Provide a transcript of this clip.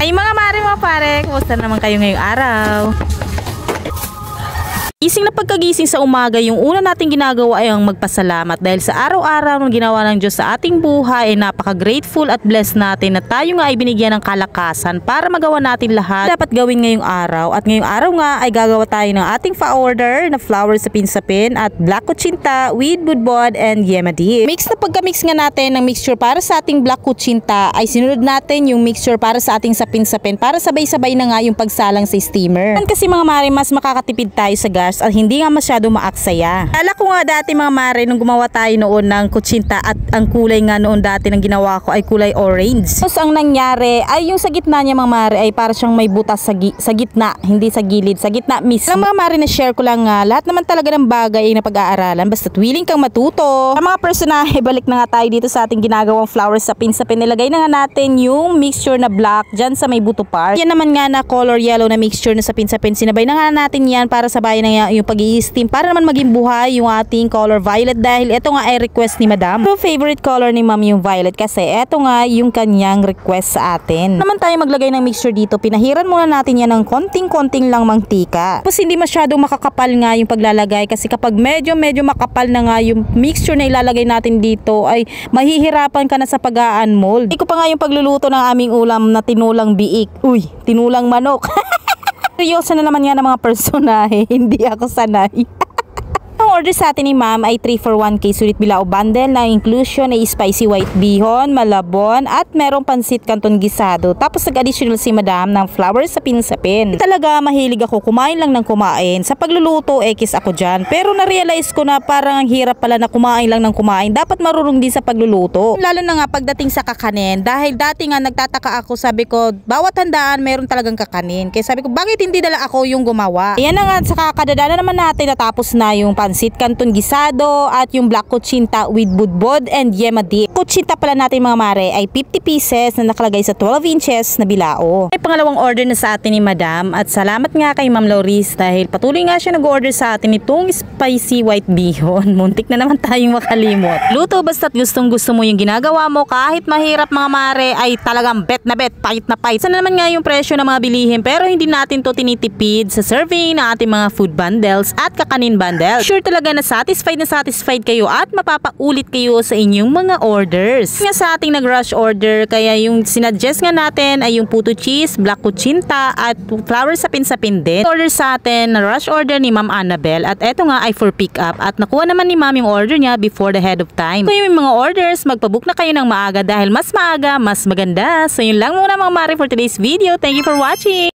Ay mga mare mga pare, kumusta naman kayo ngayong araw? Gising na pagkagising sa umaga, yung una nating ginagawa ay ang magpasalamat dahil sa araw-araw na ginawa ng Diyos sa ating buhay ay napaka-grateful at blessed natin na tayo nga ay binigyan ng kalakasan para magawa natin lahat dapat gawin ngayong araw. At ngayong araw nga ay gagawa tayo ng ating pa-order na flower sapin-sapin at black kuchinta with budbod and yema dip. Mix na pagka-mix nga natin ng mixture para sa ating black kuchinta ay sinunod natin yung mixture para sa ating sapin-sapin para sabay-sabay na nga yung pagsalang sa steamer. Kasi mga mare, mas makakatipid tayo sa gas at hindi nga masyado maaksaya. Kala ko nga dati mga mare nung gumawa tayo noon ng kuchinta at ang kulay nga noon dati ng ginawa ko ay kulay orange. Tapos ang nangyari ay yung sa gitna niya mga mare ay para siyang may butas sa gitna, hindi sa gilid, sa gitna mismo. Ang mga mare na share ko lang nga, lahat naman talaga ng bagay ay napag-aaralan basta't willing kang matuto. Ang mga personahe, balik na nga tayo dito sa ating ginagawang flower sapin-sapin. Nilagay na nga natin yung mixture na black dyan sa may buto part. Yan naman nga na color yellow na mixture na sapin-sapin. Sinabay na nga natin yan para sabayan na yung pag-i-steam para naman maging buhay yung ating color violet dahil ito nga ay request ni madam. So favorite color ni ma'am yung violet kasi ito nga yung kanyang request sa atin. Naman tayo maglagay ng mixture dito, pinahiran muna natin yan ng konting-konting lang mantika. Tapos hindi masyadong makakapal nga yung paglalagay kasi kapag medyo makapal na nga yung mixture na ilalagay natin dito ay mahihirapan ka na sa pag-a-unmold. Iko pa nga yung pagluluto ng aming ulam na tinulang biik. Uy, tinulang manok. Seryoso na naman yan ng mga personahe, hindi ako sanay. Ang order sa atin ni ma'am ay 3 for 1K sulit bilao bundle na inclusion ay spicy white bihon, malabon at merong pansit canton gisado. Tapos nag-additional si madam ng flower sapin-sapin. Talaga mahilig ako kumain lang ng kumain. Sa pagluluto ekis ako dyan. Pero na-realize ko na parang ang hirap pala na kumain lang ng kumain. Dapat marunong din sa pagluluto. Lalo na nga pagdating sa kakanin. Dahil dati nga nagtataka ako, sabi ko bawat handaan meron talagang kakanin. Kaya sabi ko bakit hindi dala ako yung gumawa. Ayan na nga sa kakadadana naman natin natapos na yung pansit canton gisado at yung black kuchinta with budbod and yema dip. Kuchinta pala natin mga mare ay 50 pieces na nakalagay sa 12 inches na bilao. May pangalawang order na sa atin ni madam at salamat nga kay Ma'am Lauris dahil patuloy nga siya nag-order sa atin itong spicy white bihon. Muntik na naman tayong makalimot. Luto basta't gustong gusto mo yung ginagawa mo kahit mahirap mga mare ay talagang bet na bet, pahit na pahit. Sana naman nga yung presyo ng mga bilihin pero hindi natin to tinitipid sa serving ng ating mga food bundles at kakanin bundles. Sure talaga na satisfied kayo at mapapaulit kayo sa inyong mga orders. Nga sa ating nag-rush order, kaya yung sinadjust nga natin ay yung puto cheese, black kuchinta at flower sapin-sapin din. Order sa atin na rush order ni Ma'am Annabel at eto nga ay for pick up at nakuha naman ni Ma'am yung order niya before the head of time. Kung yung mga orders, magpabook na kayo ng maaga dahil mas maaga, mas maganda. So yun lang muna mga mare for today's video. Thank you for watching!